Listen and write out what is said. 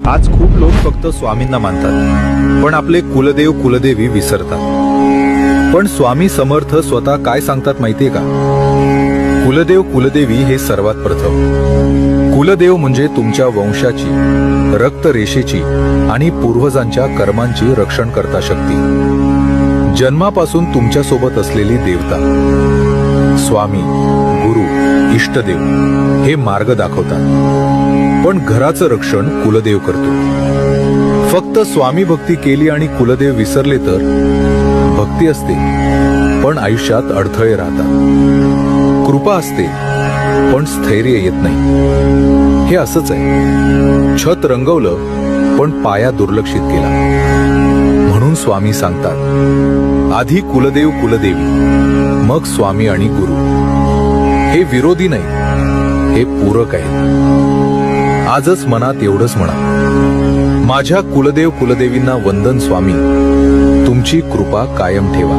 आज खूप लोक फक्त स्वामींना मानतात, पण आपले कुलदेव कुलदेवी विसरतात। पण स्वामी समर्थ स्वतः काय सांगतात माहितीये का? कुलदेव कुलदेवी हे सर्वात प्रथम। कुलदेव म्हणजे तुमच्या वंशाची, रक्तरेषेची आणि पूर्वजांच्या कर्मांची रक्षण करता शक्ती। जन्मापासून तुमच्या सोबत असलेली देवता। स्वामी, गुरु, इष्टदेव हे मार्ग दाखवतात, पण घराचं रक्षण कुलदेव करतो। फक्त स्वामी भक्ती केली आणि कुलदेव विसरले तर भक्ती असते, पण आयुष्यात अडथळे राहतात। कृपा असते, पण स्थैर्य येत नाही। हे असंच आहे, छत रंगवलं पण पाया दुर्लक्षित केला। म्हणून स्वामी सांगतात, आधी कुलदेव कुलदेवी, मग स्वामी आणि गुरु। हे विरोधी नाही, हे पूरक आहेत। आजच मनात एवढंच म्हणा, माझ्या कुलदेव कुलदेवींना वंदन स्वामी, तुमची कृपा कायम ठेवा।